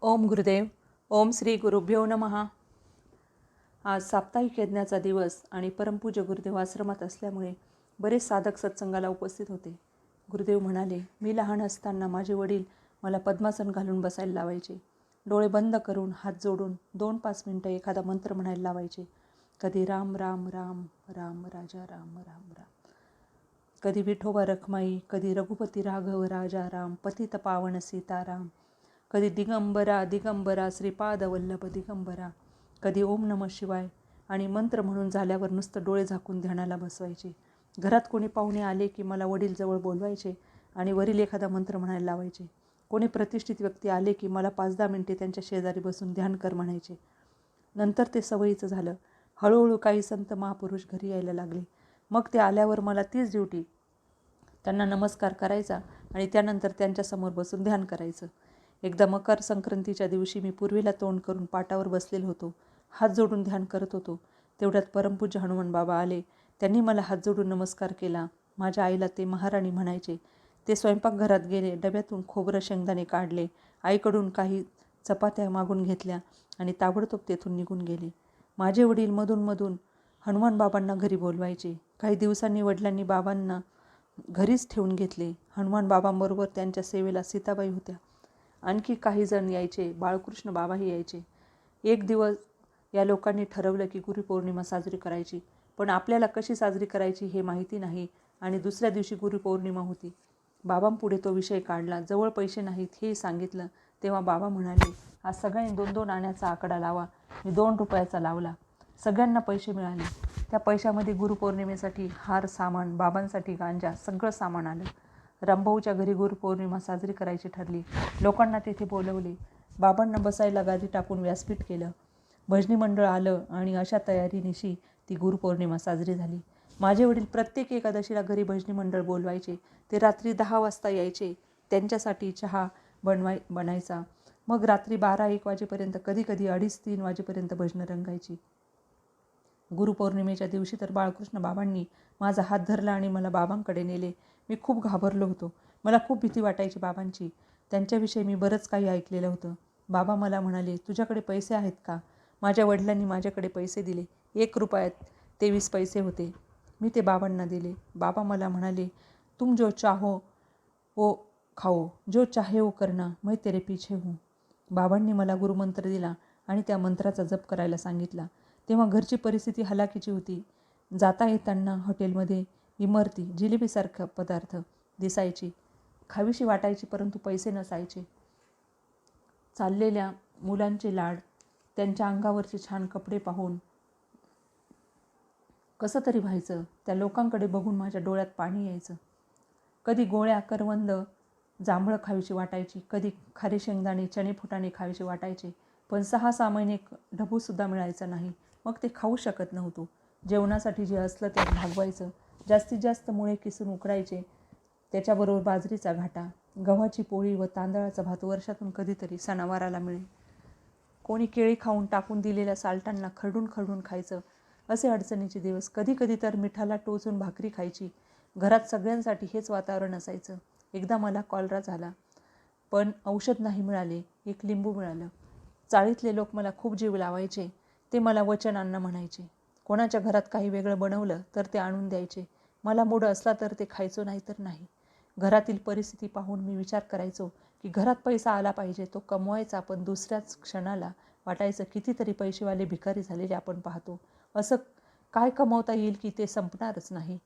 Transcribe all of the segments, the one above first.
ओम गुरुदेव. ओम श्री गुरुभ्यो नमः. आज साप्ताहिक यज्ञाचा दिवस आणि परमपूज्य गुरुदेव आश्रमात असल्यामुळे बरेच साधक सत्संगाला उपस्थित होते. गुरुदेव म्हणाले, मी लहान असताना माझे वडील मला पद्मासन घालून बसायला लावायचे. डोळे बंद करून हात जोडून 2-5 मिनटं एखादा मंत्र म्हणायला लावायचे. कधी राम राम राम राम राजा राम राम राम, कधी विठोबा रखमाई, कधी रघुपती राघव राजा राम, पतित पावन सीताराम, कधी दिगंबरा दिगंबरा श्रीपाद वल्लभ दिगंबरा, कधी ओम नमः शिवाय. आणि मंत्र म्हणून झाल्यावर नुसतं डोळे झाकून ध्यानाला बसवायचे. घरात कोणी पाहुणे आले की मला वडील जवळ बोलवायचे आणि वरील एखादा मंत्र म्हणायला लावायचे. कोणी प्रतिष्ठित व्यक्ती आले की मला 5-10 मिनिटे त्यांच्या शेजारी बसून ध्यान कर म्हणायचे. नंतर ते सवयीचं झालं. हळूहळू काही संत महापुरुष घरी यायला लागले. मग ते आल्यावर मला तीच ड्युटी. त्यांना नमस्कार करायचा आणि त्यानंतर त्यांच्यासमोर बसून ध्यान करायचं. एकदा मकर संक्रांतीच्या दिवशी मी पूर्वेला तोंड करून पाटावर बसलेलो होतो. हात जोडून ध्यान करत होतो. तेवढ्यात परमपूज्य हनुमान बाबा आले. त्यांनी मला हात जोडून नमस्कार केला. माझ्या आईला ते महाराणी म्हणायचे. ते स्वयंपाकघरात गेले. डब्यातून खोबरं शेंगदाणे काढले. आईकडून काही चपात्या मागून घेतल्या आणि ताबडतोब तेथून निघून गेले. माझे वडील मधून हनुमान बाबांना घरी बोलवायचे. काही दिवसांनी वडिलांनी बाबांना घरीच ठेवून घेतले. हनुमान बाबांबरोबर त्यांच्या सेवेला सीताबाई होत्या. आणखी काही जण यायचे. बाळकृष्ण बाबाही यायचे. एक दिवस या लोकांनी ठरवलं की गुरुपौर्णिमा साजरी करायची, पण आपल्याला कशी साजरी करायची हे माहिती नाही आणि दुसऱ्या दिवशी गुरुपौर्णिमा होती. बाबांपुढे तो विषय काढला. जवळ पैसे नाहीत हेही सांगितलं. तेव्हा बाबा म्हणाले, आज सगळ्यांनी 2-2 आण्याचा आकडा लावा. मी 2 रुपयाचा लावला. सगळ्यांना पैसे मिळाले. त्या पैशामध्ये गुरुपौर्णिमेसाठी हार सामान, बाबांसाठी गांजा, सगळं सामान आलं. रामभाऊच्या घरी गुरुपौर्णिमा साजरी करायची ठरली. लोकांना तेथे बोलवले. बाबांना बसायला गादी टाकून व्यासपीठ केलं. भजनी मंडळ आलं आणि अशा तयारीनिशी ती गुरुपौर्णिमा साजरी झाली. माझे वडील प्रत्येक एकादशीला घरी भजनी मंडळ बोलवायचे. ते रात्री 10 वाजता यायचे. त्यांच्यासाठी चहा बनायचा. मग रात्री 12-1 वाजेपर्यंत, कधीकधी 2:30-3 वाजेपर्यंत भजनं रंगायची. गुरुपौर्णिमेच्या दिवशी तर बाळकृष्ण बाबांनी माझा हात धरला आणि मला बाबांकडे नेले. मी खूप घाबरलो होतो. मला खूप भीती वाटायची बाबांची. त्यांच्याविषयी मी बरंच काही ऐकलेलं होतं. बाबा मला म्हणाले, तुझ्याकडे पैसे आहेत का? माझ्या वडिलांनी माझ्याकडे पैसे दिले. 1 रुपयात 23 पैसे होते. मी ते बाबांना दिले. बाबा मला म्हणाले, तुम जो चाहो वो खाओ, जो चाहे वो करना, मैं तेरे पीछे हूँ. बाबांनी मला गुरुमंत्र दिला आणि त्या मंत्राचा जप करायला सांगितला. तेव्हा घरची परिस्थिती हलाखीची होती. जाता येताना हॉटेलमध्ये इमरती, जिलेबीसारखा पदार्थ दिसायची. खावीशी वाटायची, परंतु पैसे नसायचे. चाललेल्या मुलांचे लाड, त्यांच्या अंगावरचे छान कपडे पाहून कसं तरी व्हायचं. त्या लोकांकडे बघून माझ्या डोळ्यात पाणी यायचं. कधी गोळ्या, करवंद, जांभळं खावीशी वाटायची. कधी खारे शेंगदाणे, चणे फुटाणे खावीशी वाटायचे. पण 6-6 महिने ढबूसुद्धा मिळायचं नाही. मग ते खाऊ शकत नव्हतो. जेवणासाठी जे असलं ते भागवायचं. जास्तीत जास्त मुळे किसून उकडायचे. त्याच्याबरोबर बाजरीचा घाटा, गव्हाची पोळी व तांदळाचा भात वर्षातून कधीतरी सणावाराला मिळे. कोणी केळी खाऊन टाकून दिलेल्या साल्टांना खरडून खायचं. असे अडचणीचे दिवस. कधीकधी तर मिठाला टोचून भाकरी खायची. घरात सगळ्यांसाठी हेच वातावरण असायचं. एकदा मला कॉलरा झाला, पण औषध नाही मिळाले. एक लिंबू मिळालं. चाळीतले लोक मला खूप जीव लावायचे. ते मला वचन अन्न म्हणायचे. कोणाच्या घरात काही वेगळं बनवलं तर ते आणून द्यायचे. मला मूड असला तर ते खायचो, नाही तर नाही. घरातील परिस्थिती पाहून मी विचार करायचो की घरात पैसा आला पाहिजे, तो कमवायचा. पण दुसऱ्याच क्षणाला वाटायचं, कितीतरी पैसेवाले भिकारी झालेले आपण पाहतो. असं काय कमवता येईल की ते संपणारच नाही.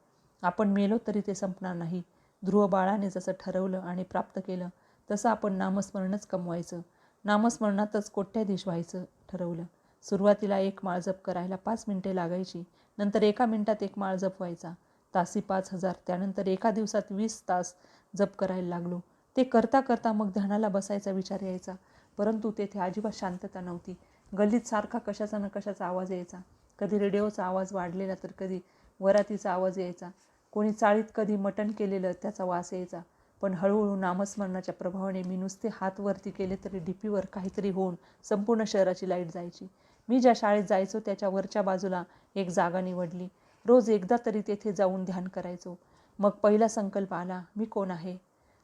आपण मेलो तरी ते संपणार नाही. ध्रुव बाळाने जसं ठरवलं आणि प्राप्त केलं तसं आपण नामस्मरणच कमवायचं. नामस्मरणातच कोट्याधीश व्हायचं ठरवलं. सुरुवातीला 1 माळ जप करायला 5 मिनिटे लागायची. नंतर 1 मिनिटात 1 माळ जप व्हायचा. तासी 5,000. त्यानंतर एका दिवसात 20 तास जप करायला लागलो. ते करता करता मग ध्यानाला बसायचा विचार यायचा. परंतु तेथे अजिबात शांतता नव्हती. गल्लीत सारखा कशाचा न कशाचा आवाज यायचा. कधी रेडिओचा आवाज वाढलेला तर कधी वरातीचा आवाज यायचा. कोणी चाळीत कधी मटण केलेलं त्याचा वास यायचा. पण हळूहळू नामस्मरणाच्या प्रभावाने मी नुसते हात वरती केले तरी डीपीवर काहीतरी होऊन संपूर्ण शहराची लाईट जायची. मी ज्या शाळेत जायचो त्याच्या वरच्या बाजूला एक जागा निवडली. रोज एकदा तरी तेथे जाऊन ध्यान करायचो. मग पहिला संकल्प आला, मी कोण आहे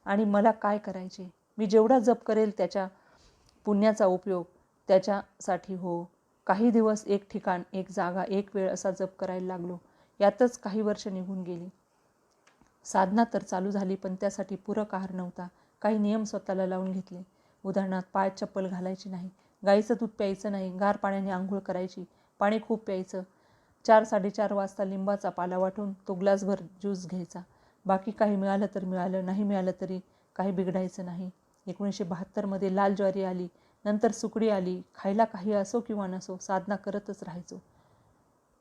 आणि मला काय करायचे. मी जेवढा जप करेल त्याच्या पुण्याचा उपयोग त्याच्यासाठी हो. काही दिवस एक ठिकाण, एक जागा, एक वेळ असा जप करायला लागलो. यातच काही वर्ष निघून गेली. साधना तर चालू झाली, पण त्यासाठी पूरक आहार नव्हता. काही नियम स्वतःला लावून घेतले. उदाहरणार्थ, पायात चप्पल घालायची नाही, गाईचं दूध प्यायचं नाही, गार पाण्याने आंघोळ करायची, पाणी खूप प्यायचं, 4-4:30 वाजता लिंबाचा पाला वाटून तो ग्लासभर ज्यूस घ्यायचा. बाकी काही मिळालं तर मिळालं, नाही मिळालं तरी काही बिघडायचं नाही. 1972मध्ये लाल ज्वारी आली, नंतर सुकडी आली. खायला काही असो किंवा नसो, साधना करतच राहायचो.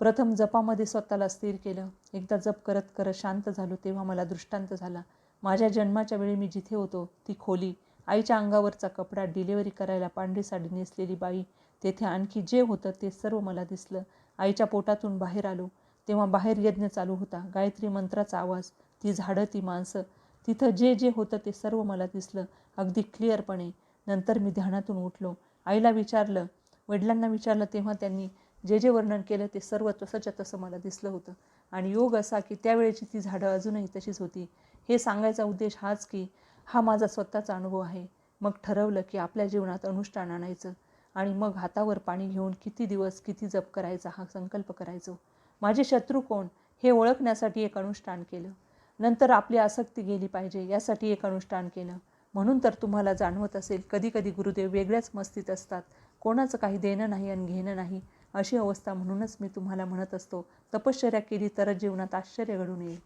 प्रथम जपामध्ये स्वतःला स्थिर केलं. एकदा जप करत करत शांत झालो, तेव्हा मला दृष्टांत झाला. माझ्या जन्माच्या वेळी मी जिथे होतो ती खोली, आईच्या अंगावरचा कपडा, डिलिव्हरी करायला पांढरी साडी नेसलेली बाई, तेथे आणखी जे होतं ते सर्व मला दिसलं. आईच्या पोटातून बाहेर आलो तेव्हा बाहेर यज्ञ चालू होता. गायत्री मंत्राचा आवाज, ती झाडं, ती माणसं, तिथं जे जे होतं ते सर्व मला दिसलं, अगदी क्लिअरपणे. नंतर मी ध्यानातून उठलो. आईला विचारलं, वडिलांना विचारलं, तेव्हा त्यांनी जे जे वर्णन केलं ते सर्व तसंच्या तसं मला दिसलं होतं. आणि योग असा की त्यावेळेची ती झाडं अजूनही तशीच होती. हे सांगायचा उद्देश हाच की हा माझा स्वतःचा अनुभव आहे. मग ठरवलं की आपल्या जीवनात अनुष्ठान आणायचं आणि मग हातावर पाणी घेऊन किती दिवस किती जप करायचा हा संकल्प करायचो. माझे शत्रू कोण हे ओळखण्यासाठी एक अनुष्ठान केलं. नंतर आपली आसक्ती गेली पाहिजे यासाठी एक अनुष्ठान केलं. म्हणून तर तुम्हाला जाणवत असेल, कधी कधी गुरुदेव वेगळ्याच मस्तीत असतात. कोणाचं काही देणं नाही आणि घेणं नाही अशी अवस्था. म्हणूनच मी तुम्हाला म्हणत असतो, तपश्चर्या केली तरच जीवनात आश्चर्य घडून येईल.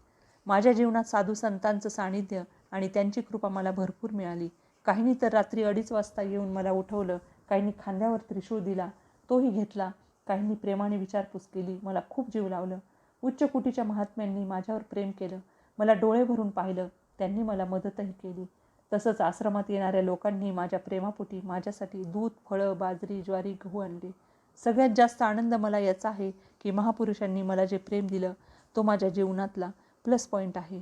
माझ्या जीवनात साधू संतांचं सानिध्य आणि त्यांची कृपा मला भरपूर मिळाली. काहींनी तर रात्री 2:30 वाजता येऊन मला उठवलं, काहींनी खांद्यावर त्रिशूळ दिला, तोही घेतला, काहींनी प्रेमाने विचारपूस केली, मला खूप जीव लावलं. उच्च कुटीच्या महात्म्यांनी माझ्यावर प्रेम केलं, मला डोळे भरून पाहिलं, त्यांनी मला मदतही केली. तसंच आश्रमात येणाऱ्या लोकांनी माझ्या प्रेमापोटी माझ्यासाठी दूध, फळं, बाजरी, ज्वारी, गहू आणले. सगळ्यात जास्त आनंद मला याचा आहे की महापुरुषांनी मला जे प्रेम दिलं तो माझ्या जीवनातला प्लस पॉईंट आहे.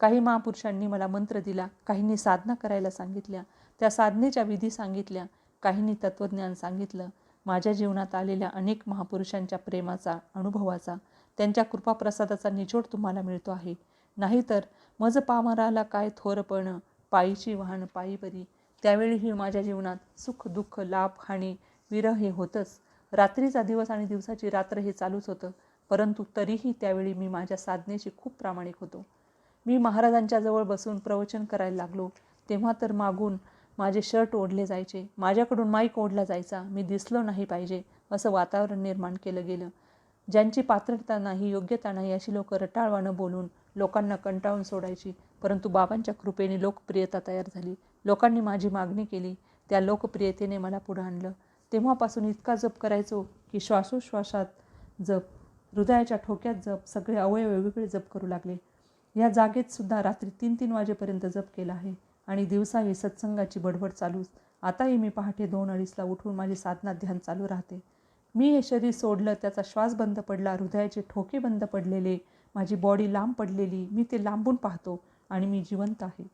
काही महापुरुषांनी मला मंत्र दिला, काहींनी साधना करायला सांगितल्या, त्या साधनेच्या विधी सांगितल्या, काहींनी तत्त्वज्ञान सांगितलं. माझ्या जीवनात आलेल्या अनेक महापुरुषांच्या प्रेमाचा, अनुभवाचा, त्यांच्या कृपाप्रसादाचा निचोड तुम्हाला मिळतो आहे. नाहीतर मज पामराला काय थोरपण, पायीची वाहन पायी बरी. त्यावेळीही माझ्या जीवनात सुख, दुःख, लाभ, हानी, विरह हे होतंच. रात्रीचा दिवस आणि दिवसाची रात्र हे चालूच होतं. परंतु तरीही त्यावेळी मी माझ्या साधनेशी खूप प्रामाणिक होतो. मी महाराजांच्या जवळ बसून प्रवचन करायला लागलो तेव्हा तर मागून माझे शर्ट ओढले जायचे, माझ्याकडून माईक ओढला जायचा. मी दिसलो नाही पाहिजे असं वातावरण निर्माण केलं गेलं. ज्यांची पात्रता नाही, योग्यता नाही अशी लोक रटाळवानं बोलून लोकांना कंटाळून सोडायची. परंतु बाबांच्या कृपेने लोकप्रियता तयार झाली. लोकांनी माझी मागणी केली, त्या लोकप्रियतेने मला पुढं आणलं. तेव्हापासून इतका जप करायचो की श्वासोश्वासात जप, हृदयाच्या ठोक्यात जप, सगळे अवयव वेगवेगळे जप करू लागले. या जागेत सुद्धा रात्री 3-3 वाजेपर्यंत जप केला आहे आणि दिवसाही सत्संगाची बडबड चालूच. आताही मी पहाटे 2-2:30ला उठून माझी साधना ध्यान चालू राहते. मी हे शरीर सोडलं, त्याचा श्वास बंद पडला, हृदयाचे ठोके बंद पडलेले, माझी बॉडी लांब पडलेली, मी ते लांबून पाहतो आणि मी जिवंत आहे.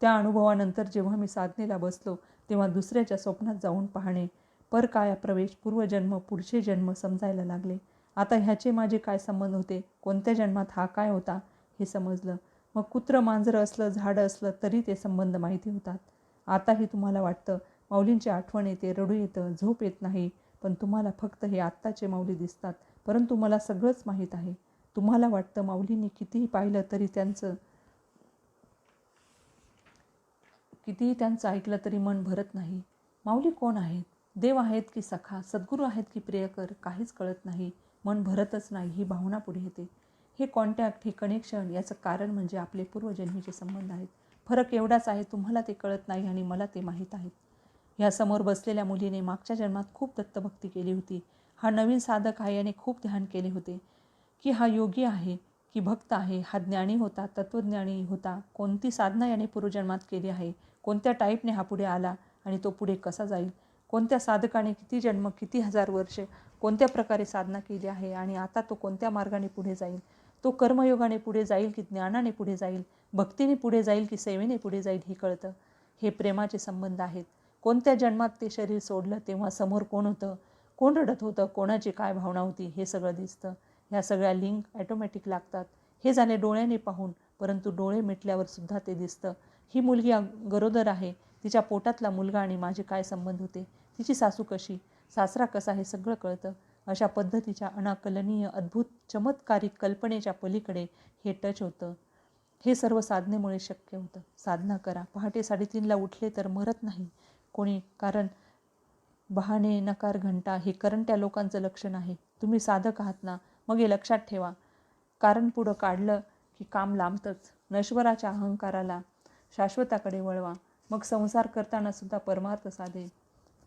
त्या अनुभवानंतर जेव्हा मी साधनेला बसलो तेव्हा दुसऱ्याच्या स्वप्नात जाऊन पाहणे, परकाया प्रवेश, पूर्वजन्म, पुढचे जन्म समजायला लागले. आता ह्याचे माझे काय संबंध होते, कोणत्या जन्मात हा काय होता हे समजलं. मग कुत्रं मांजरं असलं, झाडं असलं तरी ते संबंध माहिती होतात. आताही तुम्हाला वाटतं माऊलींची आठवण येते, रडू येतं, झोप येत नाही, पण तुम्हाला फक्त हे आत्ताचे माऊली दिसतात. परंतु मला सगळंच माहीत आहे. तुम्हाला वाटतं माऊलींनी कितीही पाहिलं तरी कितीही त्यांचं ऐकलं तरी मन भरत नाही. माऊली कोण आहेत? देव आहेत की सखा? सद्गुरू आहेत की प्रियकर? काहीच कळत नाही. मन भरतच नाही. ही भावना पुढे येते. हे कॉन्टॅक्ट, हे कनेक्शन, याचं कारण म्हणजे आपले पूर्वजन्मीचे संबंध आहेत. फरक एवढाच आहे, तुम्हाला ते कळत नाही आणि मला ते माहीत आहेत. ह्या समोर बसलेल्या मुलीने मागच्या जन्मात खूप दत्तभक्ती केली होती. हा नवीन साधक आहे, याने खूप ध्यान केले होते. की हा योगी आहे की भक्त आहे? हा ज्ञानी होता, तत्त्वज्ञानी होता? कोणती साधना याने पूर्वजन्मात केली आहे? कोणत्या टाईपने हा पुढे आला आणि तो पुढे कसा जाईल? कोणत्या साधकाने किती जन्म, किती हजार वर्ष, कोणत्या प्रकारे साधना केली आहे आणि आता तो कोणत्या मार्गाने पुढे जाईल? तो कर्मयोगाने पुढे जाईल की ज्ञानाने पुढे जाईल? भक्तीने पुढे जाईल की सेवेने पुढे जाईल? हे कळतं. हे प्रेमाचे संबंध आहेत. कोणत्या जन्मात ते शरीर सोडलं तेव्हा समोर कोण होतं, कोण रडत होतं, कोणाची काय भावना होती, हे सगळं दिसतं. ह्या सगळ्या लिंक ॲटोमॅटिक लागतात. हे झाले डोळ्याने पाहून, परंतु डोळे मिटल्यावर सुद्धा ते दिसतं. ही मुलगी गरोदर आहे, तिच्या पोटातला मुलगा आणि माझे काय संबंध होते, तिची सासू कशी, सासरा कसा, हे सगळं कळतं. अशा पद्धतीच्या अनाकलनीय अद्भुत चमत्कारिक कल्पनेच्या पलीकडे हे टच होतं. हे सर्व साधनेमुळे शक्य होतं. साधना करा. पहाटे 3:30ला उठले तर मरत नाही कोणी, कारण बहाणे नकार घंटा हे करंट्या लोकांचं लक्षण आहे. तुम्ही साधक आहात ना, मग हे लक्षात ठेवा. कारण पुढं काढलं की काम लांबतंच. नश्वराच्या अहंकाराला शाश्वताकडे वळवा, मग संसार करताना सुद्धा परमार्थ साधेल.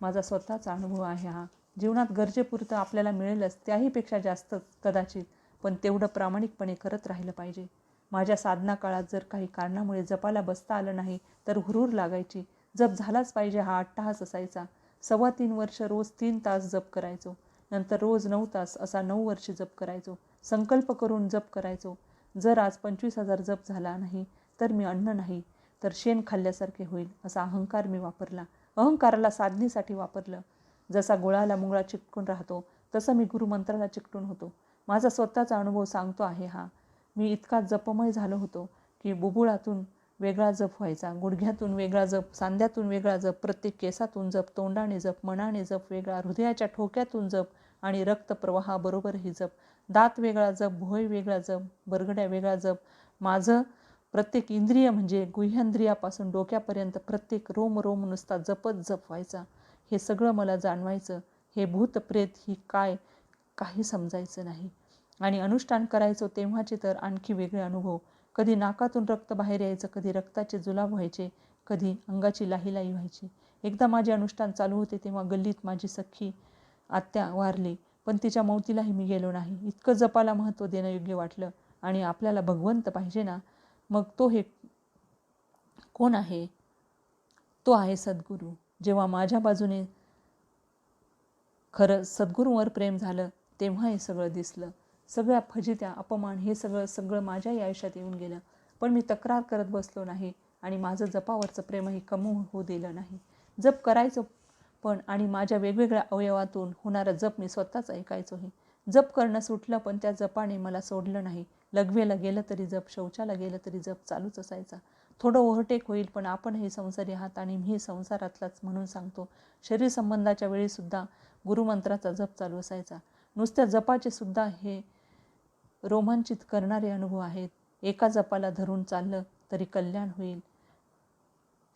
माझा स्वतःचा अनुभव आहे हा. जीवनात गरजेपुरतं आपल्याला मिळेलच, त्याहीपेक्षा जास्त कदाचित, पण तेवढं प्रामाणिकपणे करत राहिलं पाहिजे. माझ्या साधना काळात जर काही कारणामुळे जपाला बसता आलं नाही तर हुरूर लागायची. जप झालाच पाहिजे हा अट्टाहास असायचा. 3.25 वर्ष रोज 3 तास जप करायचो. नंतर रोज 9 तास, असा 9 वर्षे जप करायचो. संकल्प करून जप करायचो. जर आज 25,000 जप झाला नाही तर मी अन्न नाही तर शेण खाल्ल्यासारखे होईल, असा अहंकार मी वापरला. अहंकाराला साधनेसाठी वापरलं. जसा गुळाला मुंगळा चिकटून राहतो तसं मी गुरुमंत्राला चिकटून होतो. माझा स्वतःचा अनुभव सांगतो आहे हा. मी इतका जपमय झालो होतो की बुबुळातून वेगळा जप व्हायचा, गुडघ्यातून वेगळा जप, सांध्यातून वेगळा जप, प्रत्येक केसातून जप, तोंडाने जप, मनाने जप वेगळा, हृदयाच्या ठोक्यातून जप आणि रक्तप्रवाहाबरोबरही जप, दात वेगळा जप, भोय वेगळा जप, बरगड्या वेगळा जप. माझं प्रत्येक इंद्रिय म्हणजे गुह्यंद्रियापासून डोक्यापर्यंत प्रत्येक रोम रोम नुसता जपच जप व्हायचा. हे सगळं मला जाणवायचं. हे भूत प्रेत ही काय, काही समजायचं नाही. आणि अनुष्ठान करायचो तेव्हाचे तर आणखी वेगळे अनुभव. कधी नाकातून रक्त बाहेर यायचं, कधी रक्ताचे जुलाब व्हायचे, कधी अंगाची लाहीलाई व्हायची. एकदा माझे अनुष्ठान चालू होते तेव्हा गल्लीत माझी सख्खी आत्या वारली, पण तिच्या मौतीलाही मी गेलो नाही. इतकं जपाला महत्त्व देणं योग्य वाटलं. आणि आपल्याला भगवंत पाहिजे ना, मग तो हे कोण आहे? तो आहे सद्गुरू. जेव्हा माझ्या बाजूने खरं सद्गुरूंवर प्रेम झालं तेव्हा हे सगळं दिसलं. सगळ्या फजित्या, अपमान हे सगळं माझ्याही आयुष्यात येऊन गेलं. पण मी तक्रार करत बसलो नाही आणि माझं जपावरचं प्रेमही कमी होऊ दिलं नाही. जप करायचो पण, आणि माझ्या वेगवेगळ्या अवयवातून होणारा जप मी स्वतःच ऐकायचोही. जप करणं सुटलं पण त्या जपाने मला सोडलं नाही. लघवेला गेलं तरी जप, शौचाला गेलं तरी जप चालूच असायचा. थोडं ओव्हरटेक होईल पण आपणही संसारी आहात आणि मी संसारातलाच म्हणून सांगतो. शरीर संबंधाच्या वेळीसुद्धा गुरुमंत्राचा जप चालू असायचा. नुसत्या जपाचे सुद्धा हे रोमांचित करणारे अनुभव आहेत. एका जपाला धरून चाललं तरी कल्याण होईल.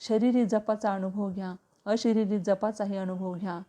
शरीरी जपाचा अनुभव घ्या, अशरीरी जपाचाही अनुभव घ्या.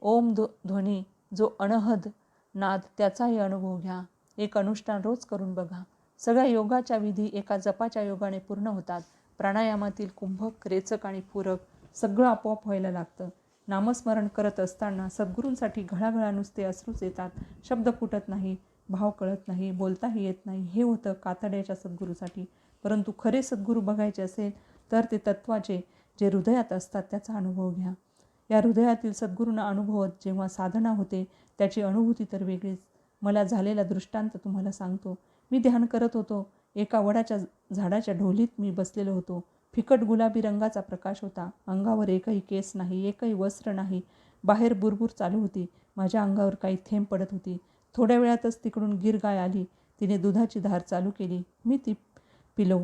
ओम ध्वनी जो अनहद नाद, त्याचाही अनुभव घ्या. एक अनुष्ठान रोज करून बघा. सगळ्या योगाच्या विधी एका जपाच्या योगाने पूर्ण होतात. प्राणायामातील कुंभक, रेचक आणि पूरक सगळं आपोआप व्हायला लागतं. नामस्मरण करत असताना सद्गुरूंसाठी घळाघळा नुसते अश्रूच येतात. शब्द फुटत नाही, भाव कळत नाही, बोलताही येत नाही. हे होतं कातड्याच्या सद्गुरूसाठी. परंतु खरे सद्गुरू बघायचे असेल तर ते तत्वाचे, जे हृदयात असतात, त्याचा अनुभव घ्या. या हृदयातील सद्गुरूंना अनुभवत जेव्हा साधना होते त्याची अनुभूती तर वेगळीच. मला झालेला दृष्टांत तुम्हाला सांगतो. मी ध्यान करत होतो. एका वडाच्या झाडाच्या ढोलीत मी बसलेलो होतो. फिकट गुलाबी रंगाचा प्रकाश होता. अंगावर एकही केस नाही, एकही वस्त्र नाही. बाहेर बुरबुर चालू होती. माझ्या अंगावर काही थेंब पडत होती. थोड्या वेळातच तिकडून गीर गाय आली. तिने दुधाची धार चालू केली. मी ती पिलो.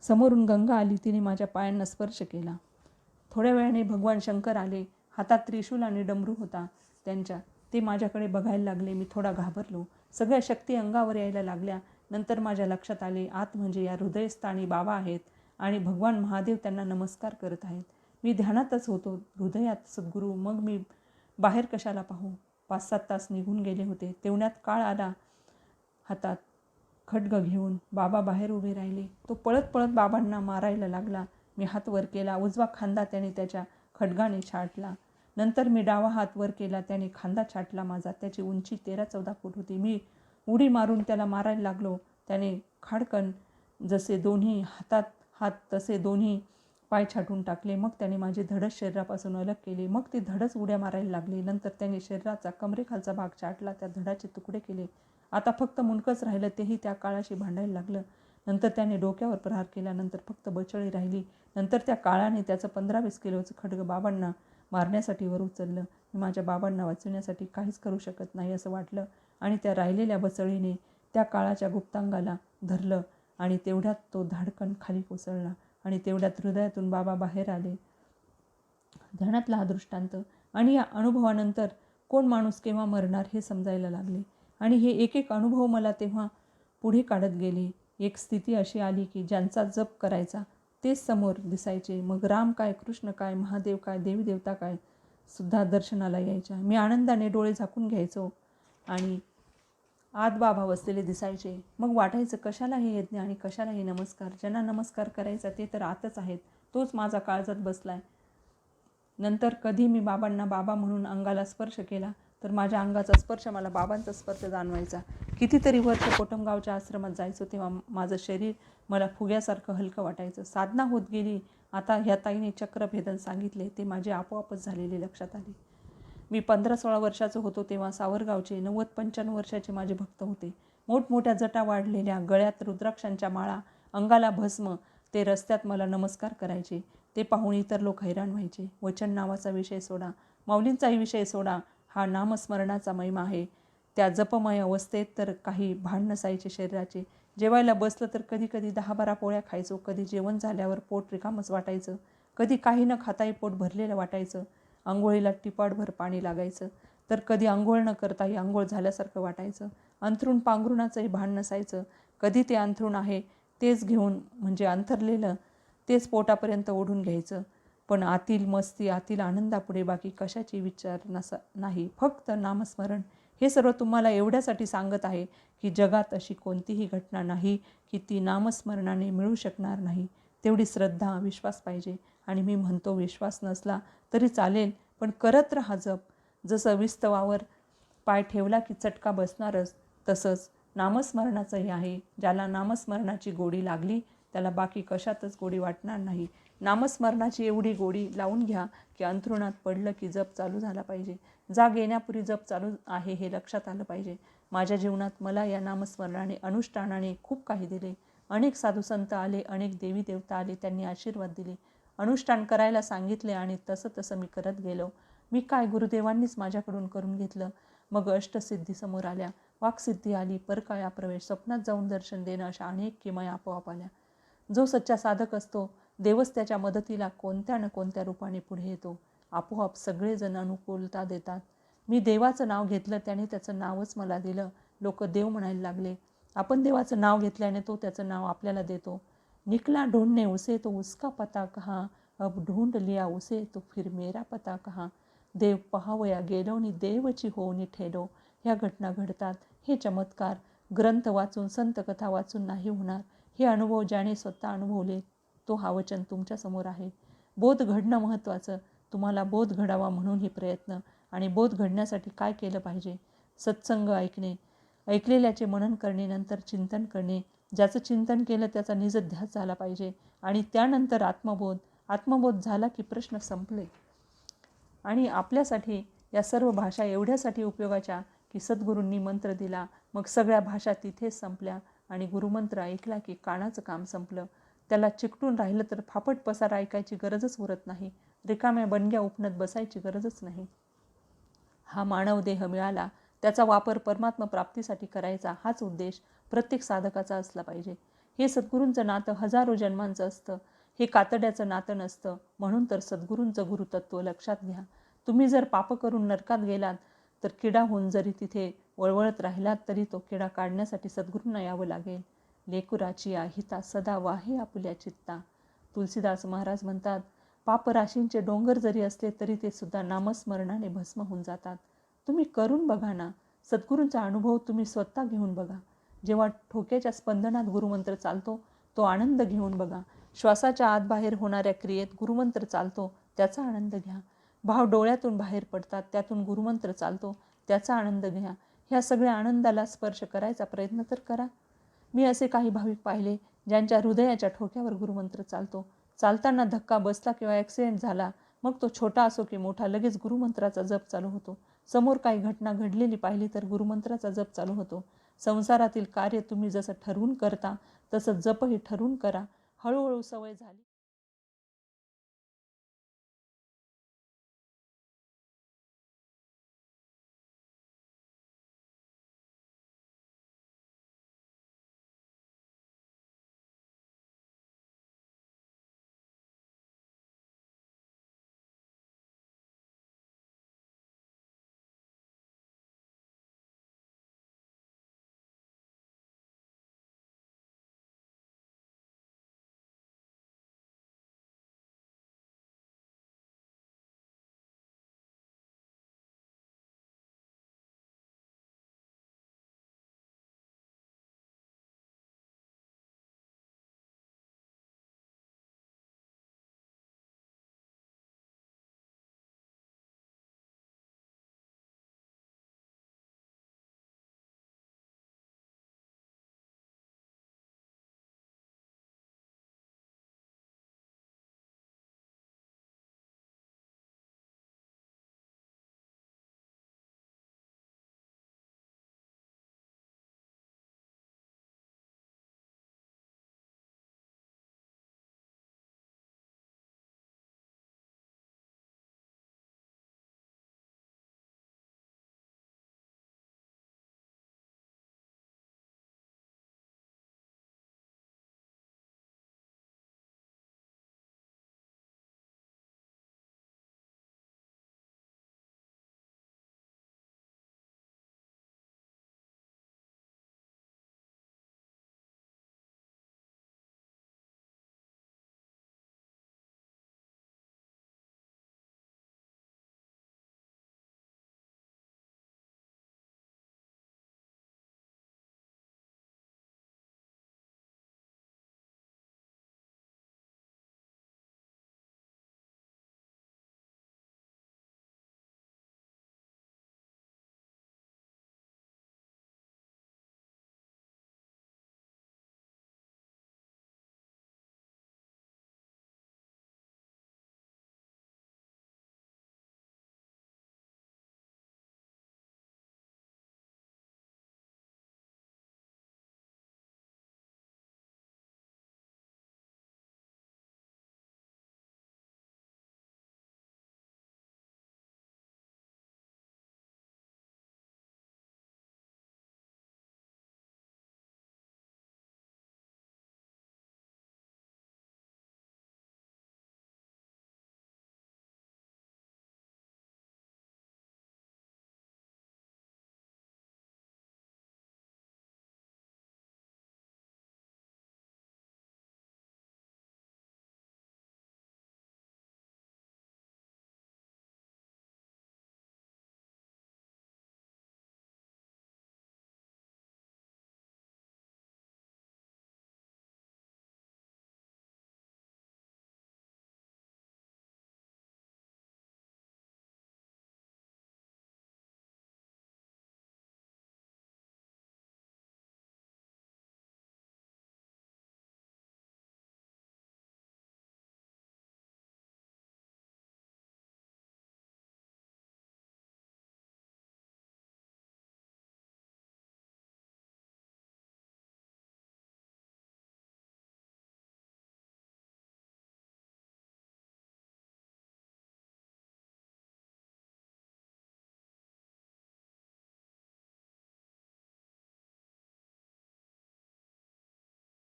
समोरून गंगा आली. तिने माझ्या पायांना स्पर्श केला. थोड्या वेळाने भगवान शंकर आले. हातात त्रिशूल आणि डमरू होता त्यांच्या. ते माझ्याकडे बघायला लागले. मी थोडा घाबरलो. सगळ्या शक्ती अंगावर यायला लागल्या. नंतर माझ्या लक्षात आले, आत म्हणजे या हृदयस्थानी बाबा आहेत आणि भगवान महादेव त्यांना नमस्कार करत आहेत. मी ध्यानातच होतो, हृदयात सद्गुरू. मग मी बाहेर कशाला पाहू? 5-7 तास निघून गेले होते. तेवढ्यात काळ आला. हातात खड्ग घेऊन बाबा बाहेर उभे राहिले. तो पळत पळत बाबांना मारायला लागला. मी हात वर केला. उजवा खांदा त्याने त्याच्या खड्गाने छाटला. नंतर मी डावा हात वर केला. त्याने खांदा छाटला माझा. त्याची उंची 13-14 फूट होती. मी उडी मारून त्याला मारायला लागलो. त्याने खाडकन जसे दोन्ही हातात हात तसे दोन्ही पाय छाटून टाकले. मग त्याने माझे धडच शरीरापासून अलग केले. मग ते धडच उड्या मारायला लागले. नंतर त्याने शरीराचा कमरेखालचा भाग छाटला. त्या धडाचे तुकडे केले. आता फक्त मुंडकच राहिलं. तेही त्या काळाशी भांडायला लागलं. नंतर त्याने डोक्यावर प्रहार केला. नंतर फक्त बचळी राहिली. नंतर त्या काळाने त्याचं 15-20 किलोचं खड्ग बाबांना मारण्यासाठी वर उचललं. मी माझ्या बाबांना वाचवण्यासाठी काहीच करू शकत नाही असं वाटलं आणि त्या राहिलेल्या बचळीने त्या काळाच्या गुप्तांगाला धरलं आणि तेवढ्यात तो धाडकन खाली कोसळला आणि तेवढ्यात हृदयातून बाबा बाहेर आले. ध्यानातला हा दृष्टांत आणि या अनुभवानंतर कोण माणूस केव्हा मरणार हे समजायला लागले. आणि हे एक एक अनुभव मला तेव्हा पुढे काढत गेले. एक स्थिती अशी आली की ज्यांचा जप करायचा तेच समोर दिसायचे. मग राम काय, कृष्ण काय, महादेव काय, देवी देवता काय सुद्धा दर्शनाला यायच्या. मी आनंदाने डोळे झाकून घ्यायचो आणि आत बाबा बसलेले दिसायचे. मग वाटायचं कशाला हे यज्ञ आणि कशाला हे नमस्कार. ज्यांना नमस्कार करायचा ते तर आतच आहेत. तोच माझा काळजात बसलाय. नंतर कधी मी बाबांना बाबा म्हणून अंगाला स्पर्श केला तर माझ्या अंगाचा स्पर्श मला बाबांचा स्पर्श जाणवायचा. कितीतरी वर्ष कोटमगावच्या आश्रमात जायचो तेव्हा माझं शरीर मला फुग्यासारखं हलकं वाटायचं. साधना होत गेली. आता ह्या ताईने चक्रभेदन सांगितले ते माझे आपोआपच झालेले लक्षात आले. मी 15-16 वर्षाचं होतो तेव्हा सावरगावचे 90-95 वर्षाचे माझे भक्त होते. मोठमोठ्या जटा वाढलेल्या, गळ्यात रुद्राक्षांच्या माळा, अंगाला भस्म, ते रस्त्यात मला नमस्कार करायचे. ते पाहून इतर लोक हैराण व्हायचे. वचन नावाचा विषय सोडा, माऊलींचाही विषय सोडा, हा नामस्मरणाचा महिमा आहे. त्या जपमय अवस्थेत तर काही भान नसायचे शरीराचे. जेवायला बसलं तर कधी कधी 10-12 पोळ्या खायचो. कधी जेवण झाल्यावर पोट रिकामच वाटायचं. कधी काही न खाताही पोट भरलेलं वाटायचं. आंघोळीला टिपाडभर पाणी लागायचं. तर कधी आंघोळ न करताही आंघोळ झाल्यासारखं वाटायचं. अंथरूण पांघरुणाचंही भान नसायचं. कधी ते अंथरूण आहे तेच घेऊन, म्हणजे अंथरलेलं तेच पोटापर्यंत ओढून घ्यायचं. पण आतील मस्ती, आतील आनंदापुढे बाकी कशाची विचार नाही, फक्त नामस्मरण. हे सर्व तुम्हाला एवढ्यासाठी सांगत आहे की जगात अशी कोणतीही घटना नाही की ती नामस्मरणाने मिळू शकणार नाही. तेवढी श्रद्धा, विश्वास पाहिजे. आणि मी म्हणतो विश्वास नसला तरी चालेल, पण करत राहा जप. जसं विस्तवावर पाय ठेवला की चटका बसणारच, तसंच नामस्मरणाचंही आहे. ज्याला नामस्मरणाची गोडी लागली त्याला बाकी कशातच गोडी वाटणार नाही. नामस्मरणाची एवढी गोडी लावून घ्या की अंथरुणात पडलं की जप चालू झाला पाहिजे. जाग येण्यापूर्वी जप चालू आहे हे लक्षात आलं पाहिजे. माझ्या जीवनात मला या नामस्मरणाने, अनुष्ठानाने खूप काही दिले. अनेक साधू संत आले, अनेक देवी देवता आले, त्यांनी आशीर्वाद दिले, अनुष्ठान करायला सांगितले आणि तसं तसं मी करत गेलो. मी काय, गुरुदेवांनीच माझ्याकडून करून घेतलं. मग अष्टसिद्धी समोर आल्या, वाक्सिद्धी आली, परकाया प्रवेश, स्वप्नात जाऊन दर्शन देणं, अशा अनेक किमया आपोआप आल्या. जो सच्चा साधक असतो देवच त्याच्या मदतीला कोणत्या न कोणत्या रूपाने पुढे येतो. आपोआप सगळेजण अनुकूलता देतात. मी देवाचं नाव घेतलं, त्याने त्याचं नावच मला दिलं. लोक देव म्हणायला लागले. आपण देवाचं नाव घेतल्याने तो त्याचं नाव आपल्याला देतो. निकला ढूंढने उसे तो उसका पता कहाँ, अब ढूंढ लिया उसे तो फिर मेरा पता कहाँ. देव पहावया गेलोनी देवची होनी ठेलो. ह्या घटना घडतात. हे चमत्कार ग्रंथ वाचून, संत कथा वाचून नाही होणार. हे अनुभव ज्याने स्वतः अनुभवले तो हा वचन तुमच्यासमोर आहे. बोध घडणं महत्त्वाचं. तुम्हाला बोध घडावा म्हणून हे प्रयत्न. आणि बोध घडण्यासाठी काय केलं पाहिजे? सत्संग ऐकणे, ऐकलेल्याचे मनन करणे, नंतर चिंतन करणे. ज्याचं चिंतन केलं त्याचा निज ध्यास झाला पाहिजे. आणि त्यानंतर आत्मबोध. आत्मबोध झाला की प्रश्न संपले. आणि आपल्यासाठी या सर्व भाषा एवढ्यासाठी उपयोगाच्या की सद्गुरूंनी मंत्र दिला, मग सगळ्या भाषा तिथेच संपल्या. आणि गुरुमंत्र ऐकला की कानाचं काम संपलं. त्याला चिकटून राहिलं तर फापट पसारा ऐकायची गरजच उरत नाही. रिकाम्या बनग्या उपनत बसायची गरजच नाही. हा मानव देह मिळाला, त्याचा वापर परमात्मा प्राप्तीसाठी करायचा, हाच उद्देश प्रत्येक साधकाचा असला पाहिजे. हे सद्गुरूंचं नातं हजारो जन्मांचं असतं. हे कातड्याचं नातं नसतं. म्हणून तर सद्गुरूंचं गुरुतत्व लक्षात घ्या. तुम्ही जर पाप करून नरकात गेलात तर किडा होऊन जरी तिथे वळवळत राहिलात तरी तो किडा काढण्यासाठी सद्गुरूंना यावं लागेल. लेकुराची आहिता सदा वाहे आपुल्या चित्ता. तुलसीदास महाराज म्हणतात, पापराशींचे डोंगर जरी असले तरी ते सुद्धा नामस्मरणाने भस्म होऊन जातात. तुम्ही करून बघा ना. सद्गुरूंचा अनुभव तुम्ही स्वतः घेऊन बघा. जेव्हा ठोक्याच्या स्पंदनात गुरुमंत्र चालतो तो आनंद घेऊन बघा. श्वासाच्या आत बाहेर होणाऱ्या क्रियेत गुरुमंत्र चालतो त्याचा आनंद घ्या. भाव डोळ्यातून बाहेर पडतात त्यातून गुरुमंत्र चालतो त्याचा आनंद घ्या. ह्या सगळ्या आनंदाला स्पर्श करायचा प्रयत्न तर करा. मी असे काही भाविक पाहिले ज्यांच्या हृदयाच्या ठोक्यावर गुरुमंत्र चालतो. चालताना धक्का बसला किंवा ॲक्सिडेंट झाला, मग तो छोटा असो की मोठा, लगेच गुरुमंत्राचा जप चालू होतो. समोर काही घटना घडलेली पाहिली तर गुरुमंत्राचा जप चालू होतो. संसारातील कार्य तुम्ही जसं ठरवून करता तसं जपही ठरवून करा. हळूहळू सवय झाली.